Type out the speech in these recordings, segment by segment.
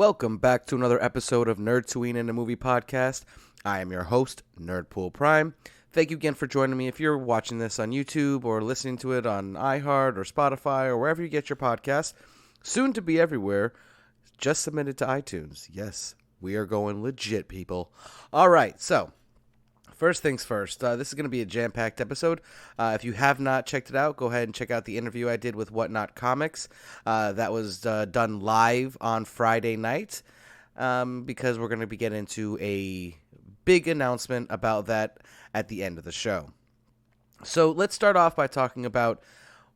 Welcome back to another episode of Nerdtooine and a Movie Podcast. I am your host, Nerdpool Prime. Thank you again for joining me. If you're watching this on YouTube or listening to it on iHeart or Spotify or wherever you get your podcasts, soon to be everywhere, just submit it to iTunes. Yes, we are going legit, people. All right, so first things first, this is going to be a jam-packed episode. If you have not checked it out, go ahead and check out the interview I did with Whatnot Comics. That was done live on Friday night because we're going to be getting into a big announcement about that at the end of the show. So let's start off by talking about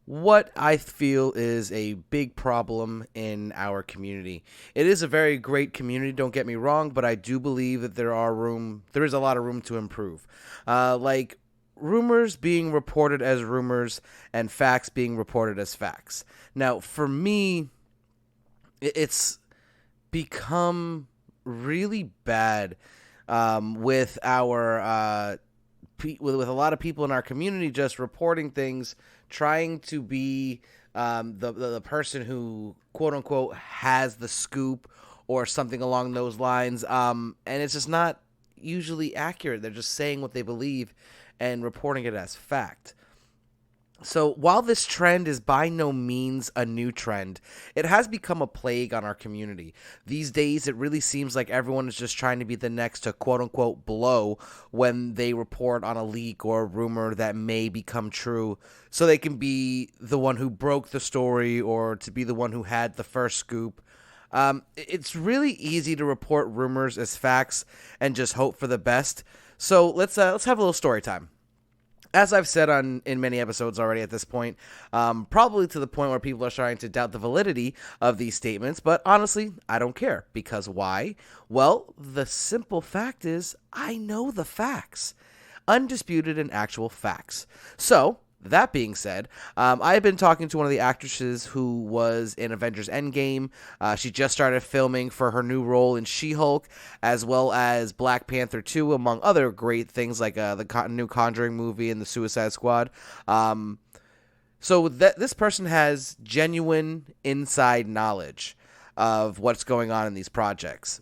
what I feel is a big problem in our community. It is a very great community, don't get me wrong, but I do believe that there is a lot of room to improve. Like rumors being reported as rumors and facts being reported as facts. Now, for me, it's become really bad with our with a lot of people in our community just reporting things, trying to be the person who, quote unquote, has the scoop or something along those lines. And it's just not usually accurate. They're just saying what they believe and reporting it as fact. So while this trend is by no means a new trend, it has become a plague on our community. These days, it really seems like everyone is just trying to be the next to quote-unquote blow when they report on a leak or a rumor that may become true, so they can be the one who broke the story or to be the one who had the first scoop. It's really easy to report rumors as facts and just hope for the best. So let's have a little story time. As I've said in many episodes already at this point, probably to the point where people are starting to doubt the validity of these statements, but honestly, I don't care. Because why? Well, the simple fact is, I know the facts. Undisputed and actual facts. So, that being said, I've been talking to one of the actresses who was in Avengers Endgame. She just started filming for her new role in She-Hulk, as well as Black Panther 2, among other great things like the new Conjuring movie and the Suicide Squad. So this person has genuine inside knowledge of what's going on in these projects.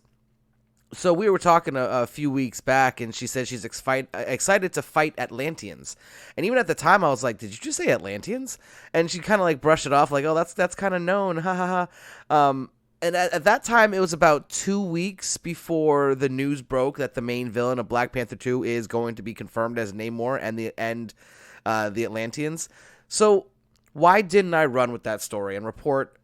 So we were talking a few weeks back, and she said she's excited to fight Atlanteans. And even at the time, I was like, did you just say Atlanteans? And she kind of like brushed it off like, oh, that's kind of known, ha ha ha. And at that time, it was about 2 weeks before the news broke that the main villain of Black Panther 2 is going to be confirmed as Namor and the Atlanteans. So why didn't I run with that story and report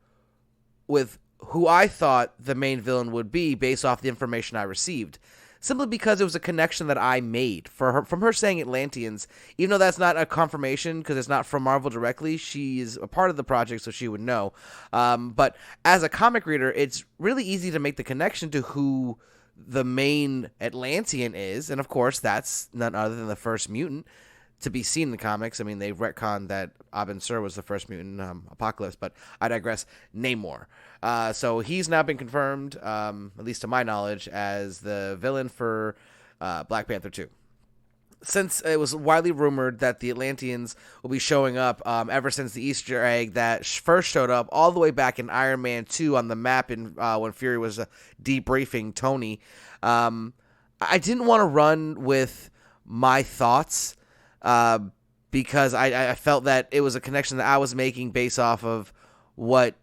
with who I thought the main villain would be based off the information I received? Simply because it was a connection that I made from her saying Atlanteans, even though that's not a confirmation because it's not from Marvel directly. She's a part of the project, so she would know. But as a comic reader, it's really easy to make the connection to who the main Atlantean is. And of course, that's none other than the first mutant to be seen in the comics. I mean, they've retconned that Abin Sur was the first mutant Apocalypse, but I digress. Namor. So he's now been confirmed, at least to my knowledge, as the villain for Black Panther 2. Since it was widely rumored that the Atlanteans will be showing up ever since the Easter egg that first showed up all the way back in Iron Man 2 on the map when Fury was debriefing Tony, I didn't want to run with my thoughts because I felt that it was a connection that I was making based off of what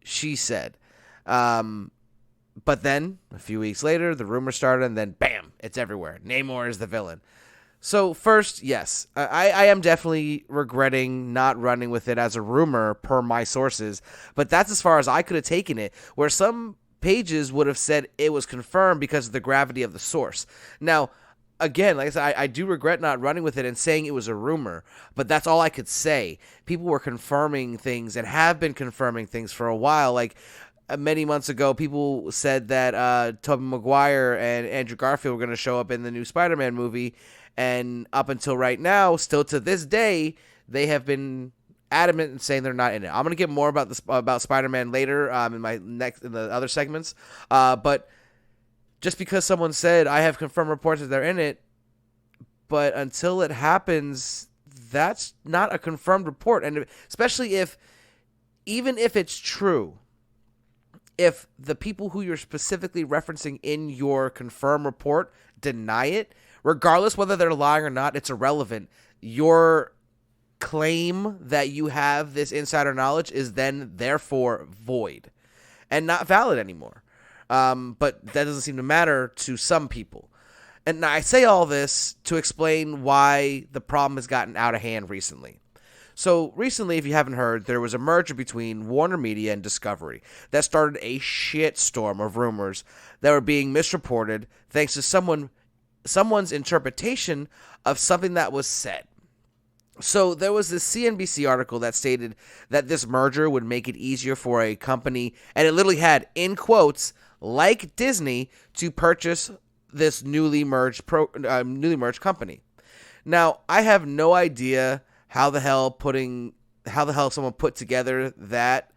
she said. But then, a few weeks later, the rumor started, and then, bam, it's everywhere. Namor is the villain. So, first, yes, I am definitely regretting not running with it as a rumor per my sources, but that's as far as I could have taken it, where some pages would have said it was confirmed because of the gravity of the source. Now, again, like I said, I do regret not running with it and saying it was a rumor, but that's all I could say. People were confirming things and have been confirming things for a while. Like many months ago, people said that Tobey Maguire and Andrew Garfield were going to show up in the new Spider-Man movie, and up until right now, still to this day, they have been adamant in saying they're not in it. I'm going to get more about Spider-Man later in the other segments, but just because someone said, I have confirmed reports that they're in it, but until it happens, that's not a confirmed report. And especially even if it's true, if the people who you're specifically referencing in your confirmed report deny it, regardless whether they're lying or not, it's irrelevant. Your claim that you have this insider knowledge is then therefore void and not valid anymore. But that doesn't seem to matter to some people. And I say all this to explain why the problem has gotten out of hand recently. So recently, if you haven't heard, there was a merger between Warner Media and Discovery that started a shitstorm of rumors that were being misreported thanks to someone's interpretation of something that was said. So there was this CNBC article that stated that this merger would make it easier for a company, and it literally had, in quotes, like Disney, to purchase this newly merged company. Now, I have no idea how the hell someone put together that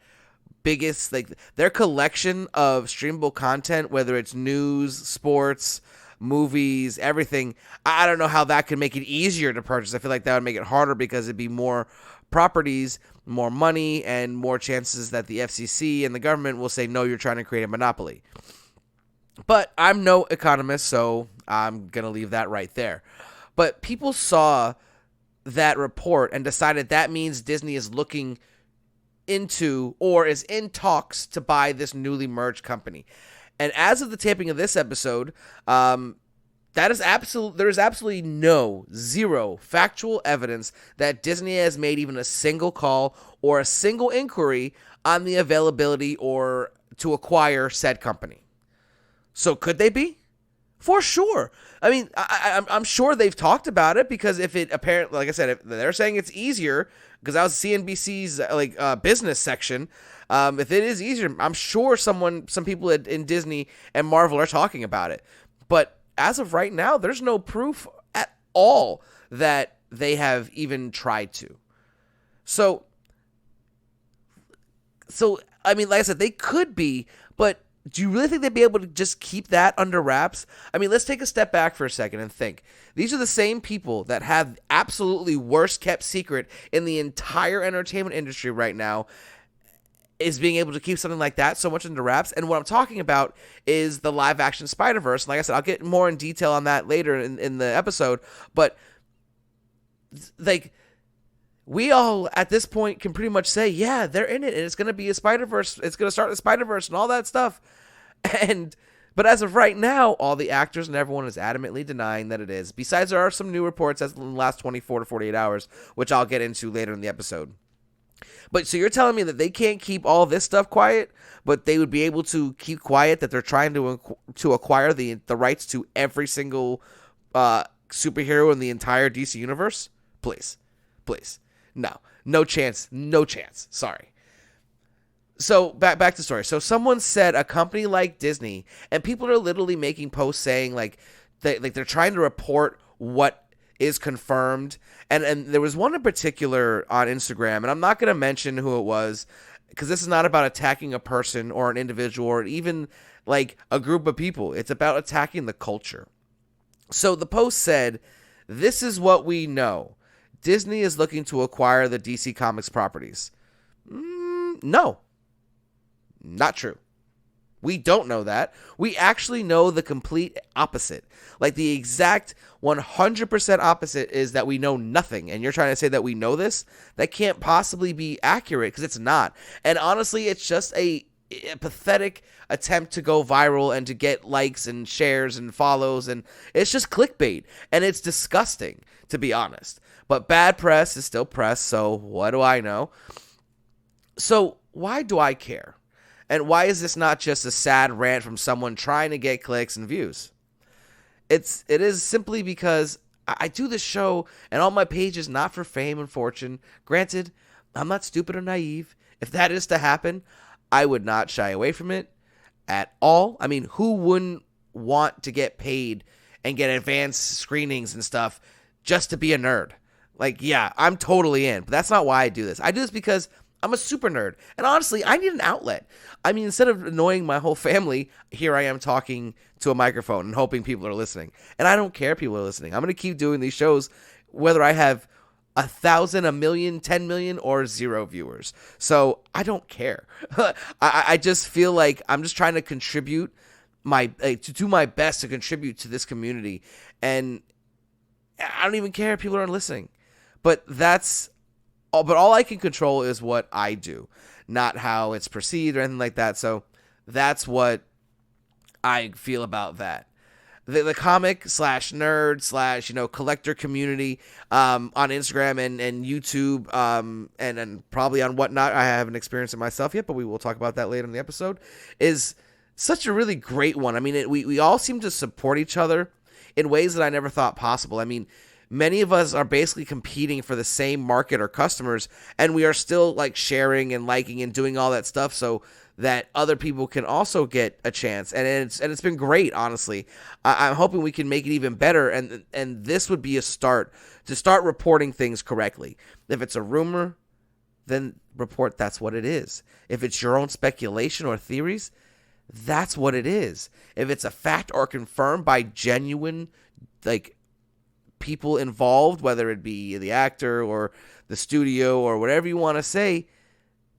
biggest, like, their collection of streamable content, whether it's news, sports, movies, everything. I don't know how that could make it easier to purchase. I feel like that would make it harder because it'd be more properties, more money, and more chances that the FCC and the government will say, no, you're trying to create a monopoly. But I'm no economist, so I'm going to leave that right there. But people saw that report and decided that means Disney is looking into or is in talks to buy this newly merged company. And as of the taping of this episode, there is absolutely zero factual evidence that Disney has made even a single call or a single inquiry on the availability or to acquire said company. So could they be? For sure. I mean, I'm sure they've talked about it, because if it apparently, like I said, if they're saying it's easier, because that was CNBC's business section. If it is easier, I'm sure some people in Disney and Marvel are talking about it. But as of right now, there's no proof at all that they have even tried to. So I mean, like I said, they could be, but do you really think they'd be able to just keep that under wraps? I mean, let's take a step back for a second and think. These are the same people that have absolutely worst kept secret in the entire entertainment industry right now, is being able to keep something like that so much under wraps. And what I'm talking about is the live action Spider-Verse. Like I said, I'll get more in detail on that later in the episode. But like, we all at this point can pretty much say, yeah, they're in it, and it's going to be a Spider-Verse. It's going to start the Spider-Verse and all that stuff. But as of right now, all the actors and everyone is adamantly denying that it is. Besides, there are some new reports as in the last 24 to 48 hours, which I'll get into later in the episode. But so you're telling me that they can't keep all this stuff quiet, but they would be able to keep quiet that they're trying to acquire the rights to every single superhero in the entire DC universe? Please. No chance. Sorry. So back to the story. So someone said a company like Disney, and people are literally making posts saying like they're trying to report what is confirmed. And there was one in particular on Instagram, and I'm not going to mention who it was, because this is not about attacking a person or an individual or even like a group of people. It's about attacking the culture. So the post said, "This is what we know. Disney is looking to acquire the DC Comics properties." No. Not true. We don't know that. We actually know the complete opposite. Like the exact 100% opposite is that we know nothing. And you're trying to say that we know this? That can't possibly be accurate, because it's not. And honestly, it's just a pathetic attempt to go viral and to get likes and shares and follows. And it's just clickbait. And it's disgusting, to be honest. But bad press is still press, so what do I know? So why do I care? And why is this not just a sad rant from someone trying to get clicks and views? It is simply because I do this show and all my pages not for fame and fortune. Granted, I'm not stupid or naive. If that is to happen, I would not shy away from it at all. I mean, who wouldn't want to get paid and get advanced screenings and stuff just to be a nerd? Like, yeah, I'm totally in. But that's not why I do this. I do this because I'm a super nerd. And honestly, I need an outlet. I mean, instead of annoying my whole family, here I am talking to a microphone and hoping people are listening. And I don't care if people are listening. I'm going to keep doing these shows whether I have 1,000, a million, 10 million, or 0 viewers. So I don't care. I just feel like I'm just trying to contribute to do my best to contribute to this community, and I don't even care if people aren't listening. But all I can control is what I do, not how it's perceived or anything like that. So that's what I feel about that. The comic / nerd / collector community on Instagram and YouTube and probably on whatnot. I haven't experienced it myself yet, but we will talk about that later in the episode. Is such a really great one. I mean, we all seem to support each other in ways that I never thought possible. I mean, many of us are basically competing for the same market or customers, and we are still like sharing and liking and doing all that stuff so that other people can also get a chance. And it's been great, honestly. I'm hoping we can make it even better, and this would be a start to start reporting things correctly. If it's a rumor, then report that's what it is. If it's your own speculation or theories, that's what it is. If it's a fact or confirmed by genuine people involved, whether it be the actor or the studio or whatever you want to say,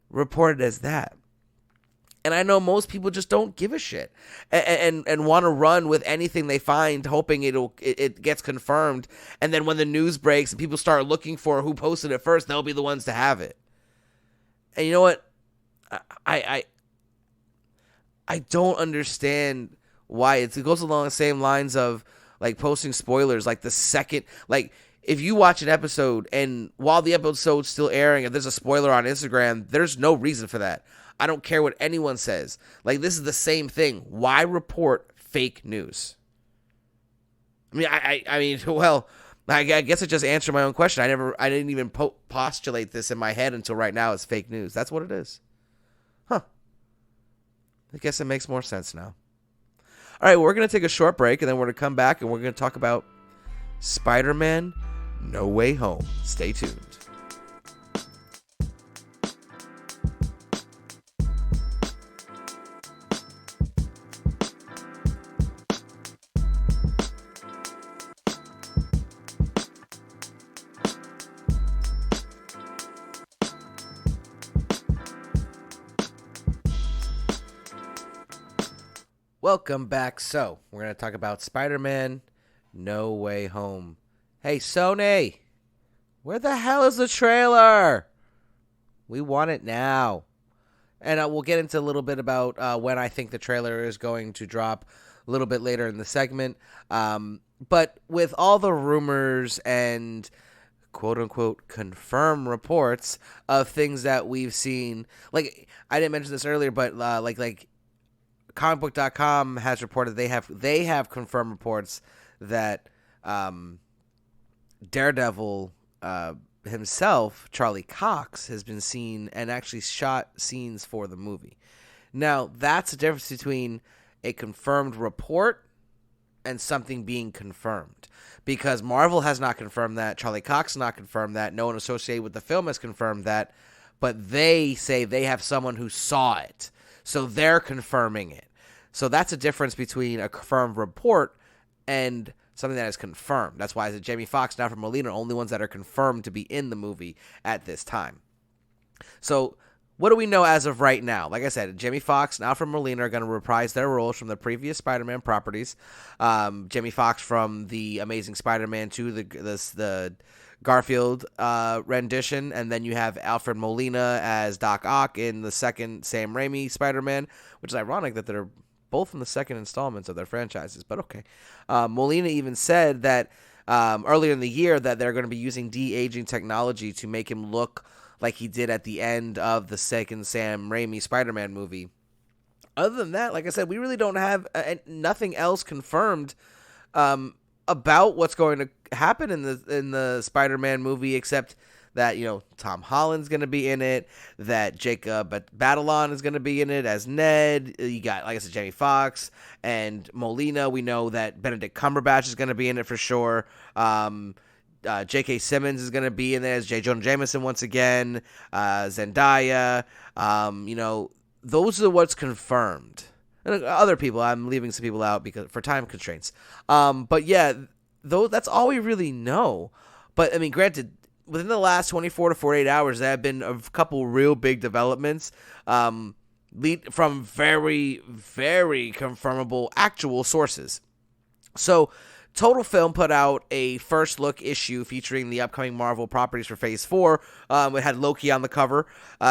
report it as that. And I know most people just don't give a shit and want to run with anything they find, hoping it gets confirmed. And then when the news breaks and people start looking for who posted it first, they'll be the ones to have it. And you know what? I don't understand why it goes along the same lines of like posting spoilers. Like the second, like if you watch an episode and while the episode's still airing, if there's a spoiler on Instagram, there's no reason for that. I don't care what anyone says. Like, this is the same thing. Why report fake news? I mean, I mean, well, I guess I just answered my own question. I didn't even postulate this in my head until right now as fake news. That's what it is. Huh. I guess it makes more sense now. All right, we're going to take a short break, and then we're going to come back, and we're going to talk about Spider-Man No Way Home. Stay tuned. Welcome back. So, we're going to talk about Spider-Man No Way Home. Hey, Sony, where the hell is the trailer? We want it now. And we'll get into a little bit about when I think the trailer is going to drop a little bit later in the segment. But with all the rumors and quote-unquote confirmed reports of things that we've seen, like, I didn't mention this earlier, but like comicbook.com has reported they have confirmed reports that Daredevil himself, Charlie Cox, has been seen and actually shot scenes for the movie. Now, that's the difference between a confirmed report and something being confirmed. Because Marvel has not confirmed that, Charlie Cox has not confirmed that, no one associated with the film has confirmed that, but they say they have someone who saw it. So they're confirming it. So that's a difference between a confirmed report and something that is confirmed. That's why Jamie Foxx and Alfred Molina are only ones that are confirmed to be in the movie at this time. So what do we know as of right now? Like I said, Jamie Foxx and Alfred Molina are going to reprise their roles from the previous Spider-Man properties. Jamie Foxx from the Amazing Spider-Man 2, the Garfield rendition, and then you have Alfred Molina as Doc Ock in the second Sam Raimi Spider-Man, which is ironic that they're both in the second installments of their franchises, but okay. Molina even said that earlier in the year that they're going to be using de-aging technology to make him look like he did at the end of the second Sam Raimi Spider-Man movie. Other than that, like I said, we really don't have nothing else confirmed about what's going to happen in the Spider-Man movie, except that, Tom Holland's going to be in it, that Jacob Batalon is going to be in it as Ned. You got, like I said, Jamie Foxx and Molina. We know that Benedict Cumberbatch is going to be in it for sure. J.K. Simmons is going to be in there as J. Jonah Jameson once again. Zendaya. Those are what's confirmed. And other people, I'm leaving some people out because for time constraints. But yeah, that's all we really know. But I mean, granted, within the last 24 to 48 hours, there have been a couple real big developments from very, very confirmable actual sources. So, Total Film put out a first look issue featuring the upcoming Marvel properties for Phase 4. It had Loki on the cover.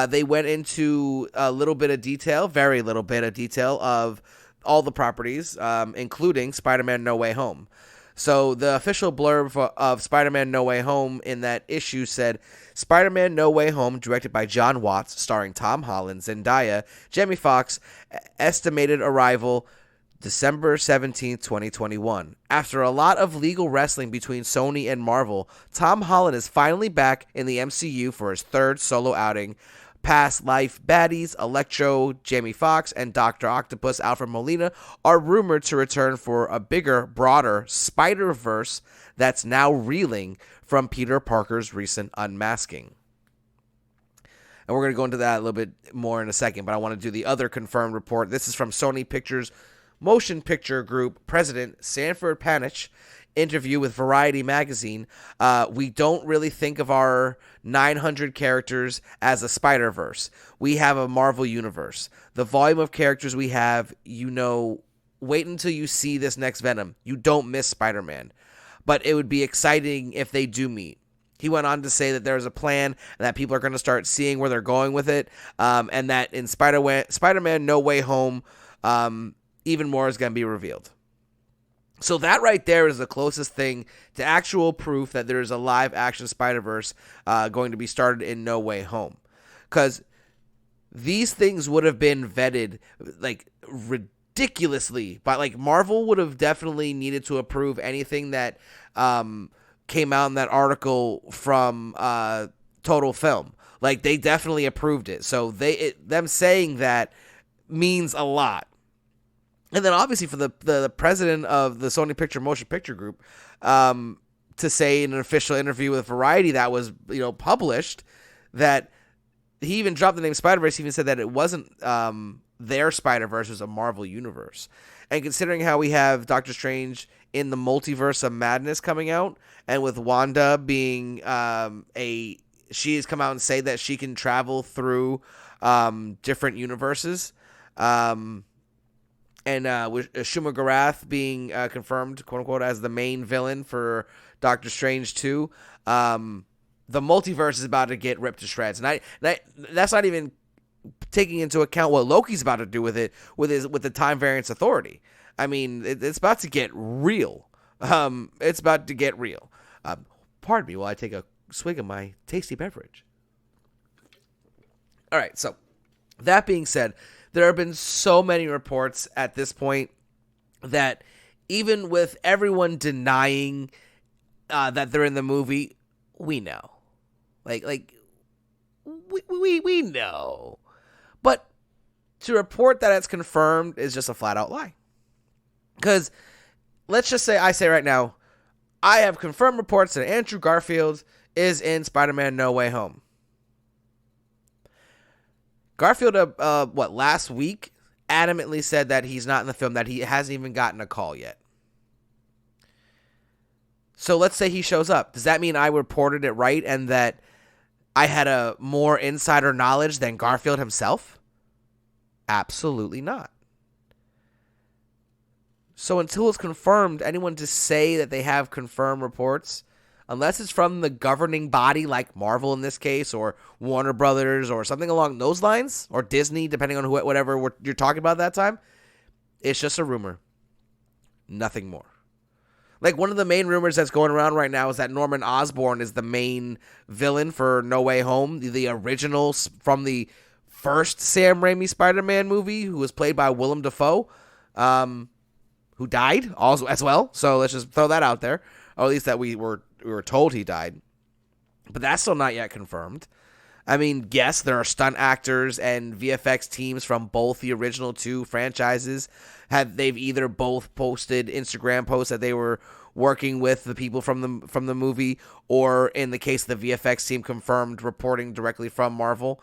They went into a little bit of detail, very little bit of detail, of all the properties, including Spider-Man No Way Home. So the official blurb of Spider-Man No Way Home in that issue said, Spider-Man No Way Home, directed by John Watts, starring Tom Holland, Zendaya, Jamie Foxx, estimated arrival December 17th, 2021. After a lot of legal wrestling between Sony and Marvel, Tom Holland is finally back in the MCU for his third solo outing. Past life baddies Electro, Jamie Foxx, and Dr. Octopus Alfred Molina are rumored to return for a bigger, broader Spider-Verse that's now reeling from Peter Parker's recent unmasking. And we're going to go into that a little bit more in a second, but I want to do the other confirmed report. This is from Sony Pictures Motion Picture Group President Sanford Panich. Interview with Variety magazine. We don't really think of our 900 characters as a Spider-Verse. We have a Marvel universe. The volume of characters we have, wait until you see this next Venom. You don't miss Spider-Man. But it would be exciting if they do meet. He went on to say that there's a plan and that people are going to start seeing where they're going with it, and that in Spider-Man No Way Home, even more is going to be revealed. So that right there is the closest thing to actual proof that there is a live-action Spider-Verse going to be started in No Way Home. Because these things would have been vetted, ridiculously. But, Marvel would have definitely needed to approve anything that came out in that article from Total Film. They definitely approved it. So them saying that means a lot. And then obviously for the president of the Sony Motion Picture Group to say in an official interview with Variety that was published that he even dropped the name Spider-Verse. He even said that it wasn't their Spider-Verse, it was a Marvel universe. And considering how we have Doctor Strange in the Multiverse of Madness coming out, and with Wanda being she has come out and say that she can travel through different universes. And with Shuma Garath being confirmed, quote-unquote, as the main villain for Doctor Strange 2, the multiverse is about to get ripped to shreds. And that's not even taking into account what Loki's about to do with it, with the Time Variance Authority. I mean, it's about to get real. It's about to get real. Pardon me while I take a swig of my tasty beverage. All right, so that being said, there have been so many reports at this point that even with everyone denying that they're in the movie, we know. We know. But to report that it's confirmed is just a flat-out lie. Because let's just say, I say right now, I have confirmed reports that Andrew Garfield is in Spider-Man No Way Home. Garfield, last week, adamantly said that he's not in the film, that he hasn't even gotten a call yet. So let's say he shows up. Does that mean I reported it right and that I had a more insider knowledge than Garfield himself? Absolutely not. So until it's confirmed, anyone to say that they have confirmed reports, unless it's from the governing body like Marvel in this case, or Warner Brothers, or something along those lines, or Disney, depending on whatever you're talking about at that time, it's just a rumor. Nothing more. One of the main rumors that's going around right now is that Norman Osborn is the main villain for No Way Home, the original from the first Sam Raimi Spider-Man movie, who was played by Willem Dafoe, who died as well. So let's just throw that out there, or at least that we were told he died. But that's still not yet confirmed. I mean, yes, there are stunt actors and VFX teams from both the original two franchises. They've either both posted Instagram posts that they were working with the people from the movie, or in the case of the VFX team, confirmed reporting directly from Marvel.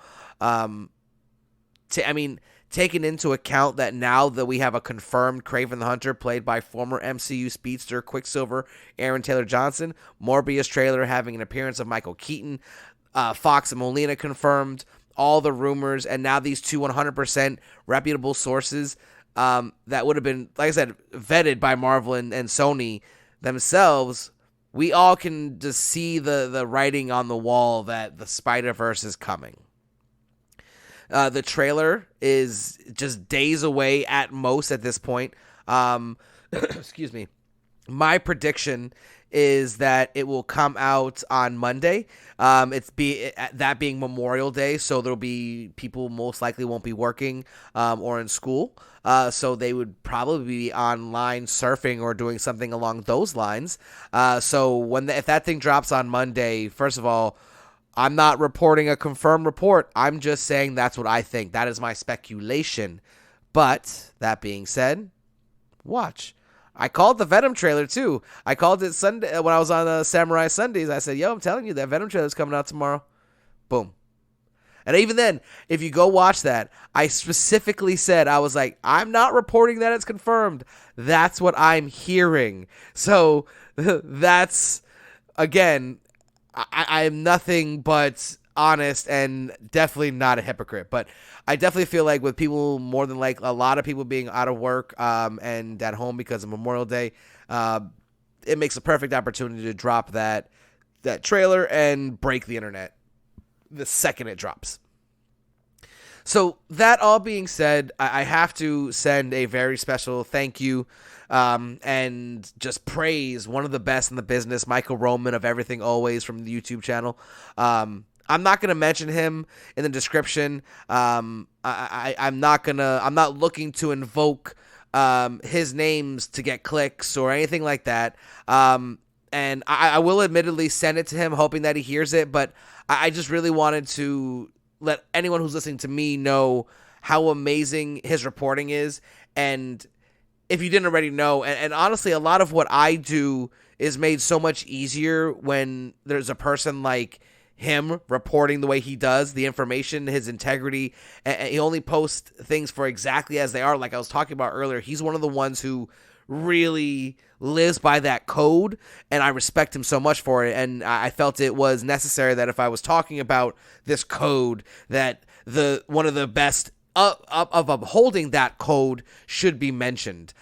taking into account that now that we have a confirmed Kraven the Hunter played by former MCU speedster Quicksilver Aaron Taylor Johnson, Morbius trailer having an appearance of Michael Keaton, Fox and Molina confirmed, all the rumors, and now these two 100% reputable sources that would have been, like I said, vetted by Marvel and Sony themselves. We all can just see the writing on the wall that the Spider-Verse is coming. The trailer is just days away at most at this point. Excuse me. My prediction is that it will come out on Monday. That being Memorial Day, so there'll be people most likely won't be working or in school. So they would probably be online surfing or doing something along those lines. So if that thing drops on Monday, first of all, I'm not reporting a confirmed report. I'm just saying that's what I think. That is my speculation. But that being said, watch. I called the Venom trailer too. I called it Sunday when I was on Samurai Sundays. I said, yo, I'm telling you, that Venom trailer is coming out tomorrow. Boom. And even then, if you go watch that, I specifically said, I was like, I'm not reporting that it's confirmed. That's what I'm hearing. So that's, again, I am nothing but honest and definitely not a hypocrite. But I definitely feel like with people, more than like a lot of people being out of work and at home because of Memorial Day, it makes a perfect opportunity to drop that trailer and break the internet the second it drops. So that all being said, I have to send a very special thank you and just praise one of the best in the business, Michael Roman of Everything Always from the YouTube channel. I'm not going to mention him in the description. I'm not looking to invoke his names to get clicks or anything like that. And I will admittedly send it to him hoping that he hears it, but I just really wanted to let anyone who's listening to me know how amazing his reporting is. And if you didn't already know, and honestly, a lot of what I do is made so much easier when there's a person like him reporting the way he does, the information, his integrity, and he only posts things for exactly as they are. Like I was talking about earlier, he's one of the ones who really lives by that code, and I respect him so much for it. And I felt it was necessary that if I was talking about this code, that one of the best of upholding that code should be mentioned.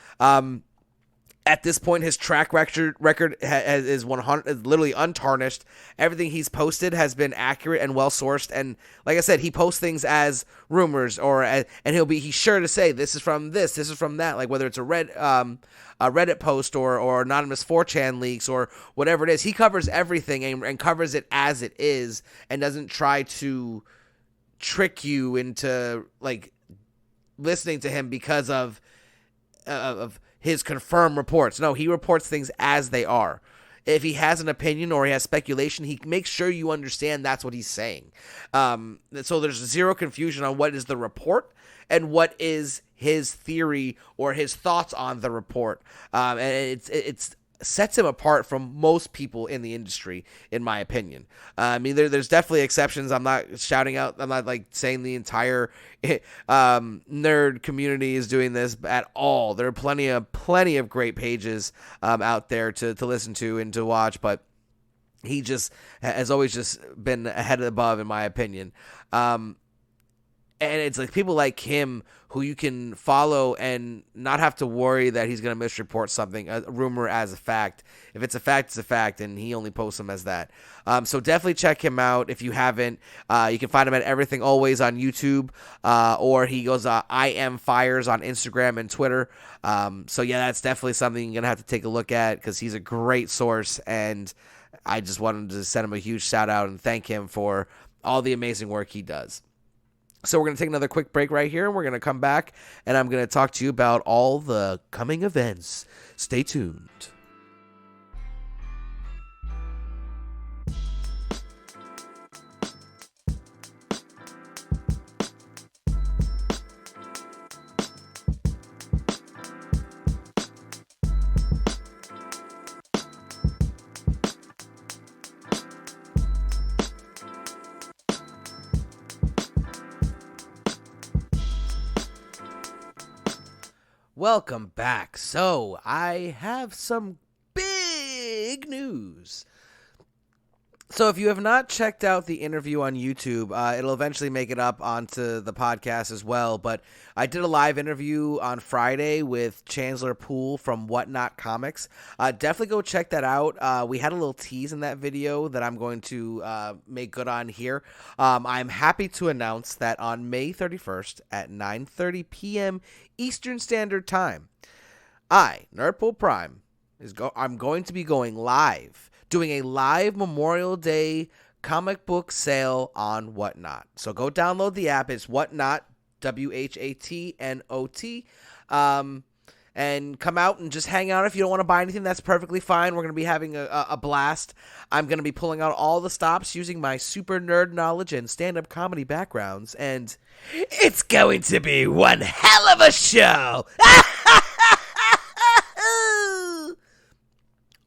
At this point, his track record is 100, is literally untarnished. Everything he's posted has been accurate and well sourced. And like I said, he posts things as rumors, and he's sure to say this is from this is from that. Like whether it's a Reddit post or anonymous 4chan leaks or whatever it is, he covers everything and covers it as it is, and doesn't try to trick you into like listening to him because of his confirmed reports. No, he reports things as they are. If he has an opinion or he has speculation, he makes sure you understand that's what he's saying. So there's zero confusion on what is the report and what is his theory or his thoughts on the report. And it's sets him apart from most people in the industry, in my opinion. I mean, there's definitely exceptions. I'm not shouting out. I'm not like saying the entire nerd community is doing this at all. There are plenty of great pages out there to listen to and to watch, but he just has always just been ahead of the above, in my opinion. And it's like people like him who you can follow and not have to worry that he's going to misreport something, a rumor as a fact. If it's a fact, it's a fact, and he only posts them as that. So definitely check him out if you haven't. You can find him at Everything Always on YouTube, or he goes I Am Fires on Instagram and Twitter. So yeah, that's definitely something you're going to have to take a look at because he's a great source, and I just wanted to send him a huge shout out and thank him for all the amazing work he does. So we're going to take another quick break right here, and we're going to come back, and I'm going to talk to you about all the coming events. Stay tuned. Welcome back. So, I have some big news. So, if you have not checked out the interview on YouTube, it'll eventually make it up onto the podcast as well. But I did a live interview on Friday with Chandler Poole from Whatnot Comics. Definitely go check that out. We had a little tease in that video that I'm going to make good on here. I'm happy to announce that on May 31st at 9:30 p.m. Eastern Standard Time, Nerdpool Prime, I'm going to be going live, doing a live Memorial Day comic book sale on Whatnot. So go download the app. It's Whatnot, WHATNOT, and come out and just hang out. If you don't want to buy anything, that's perfectly fine. We're going to be having a blast. I'm going to be pulling out all the stops using my super nerd knowledge and stand-up comedy backgrounds, and it's going to be one hell of a show!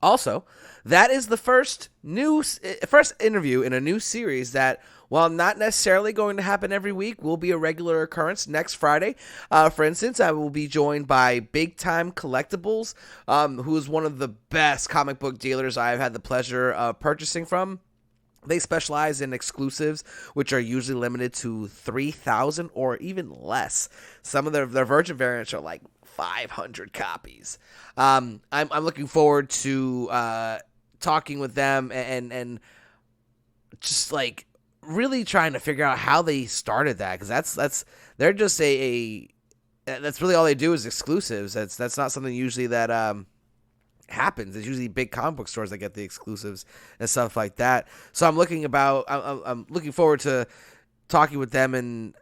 Also, that is the first interview in a new series that, while not necessarily going to happen every week, will be a regular occurrence next Friday. For instance, I will be joined by BigTimeCollectibles, who is one of the best comic book dealers I've had the pleasure of purchasing from. They specialize in exclusives, which are usually limited to 3,000 or even less. Some of their Virgin variants are like 500 copies. I'm looking forward to talking with them and just like really trying to figure out how they started that, because they're just that's really all they do is exclusives. That's not something usually that happens. It's usually big comic book stores that get the exclusives and stuff like that. So I'm looking forward to talking with them and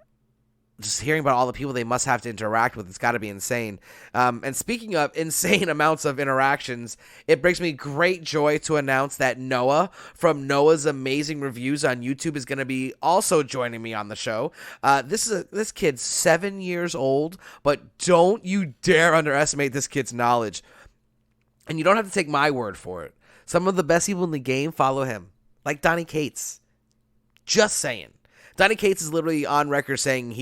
just hearing about all the people they must have to interact with. It's got to be insane. And speaking of insane amounts of interactions, it brings me great joy to announce that Noah from Noah's Amazing Reviews on YouTube is going to be also joining me on the show. This kid's 7 years old, but don't you dare underestimate this kid's knowledge. And you don't have to take my word for it. Some of the best people in the game follow him, like Donnie Cates. Just saying. Donnie Cates is literally on record saying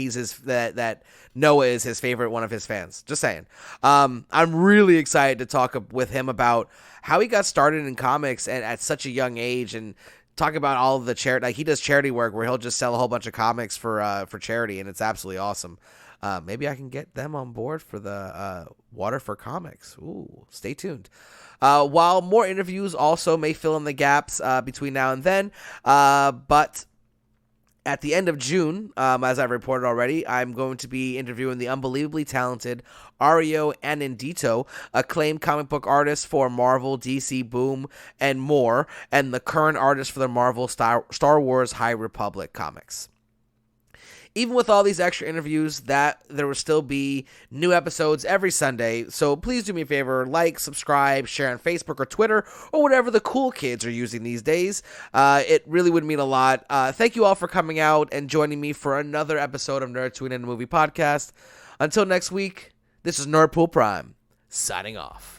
that Noah is his favorite one of his fans. Just saying. I'm really excited to talk with him about how he got started in comics and at such a young age, and talk about all of the charity. Like, he does charity work where he'll just sell a whole bunch of comics for charity, and it's absolutely awesome. Maybe I can get them on board for the Water for Comics. Ooh, stay tuned. While more interviews also may fill in the gaps between now and then, but at the end of June, as I've reported already, I'm going to be interviewing the unbelievably talented Ario Anindito, acclaimed comic book artist for Marvel, DC, Boom, and more, and the current artist for the Marvel Star Wars High Republic comics. Even with all these extra interviews, there will still be new episodes every Sunday. So please do me a favor, like, subscribe, share on Facebook or Twitter, or whatever the cool kids are using these days. It really would mean a lot. Thank you all for coming out and joining me for another episode of Nerdtooine and a Movie Podcast. Until next week, this is Nerdpool Prime, signing off.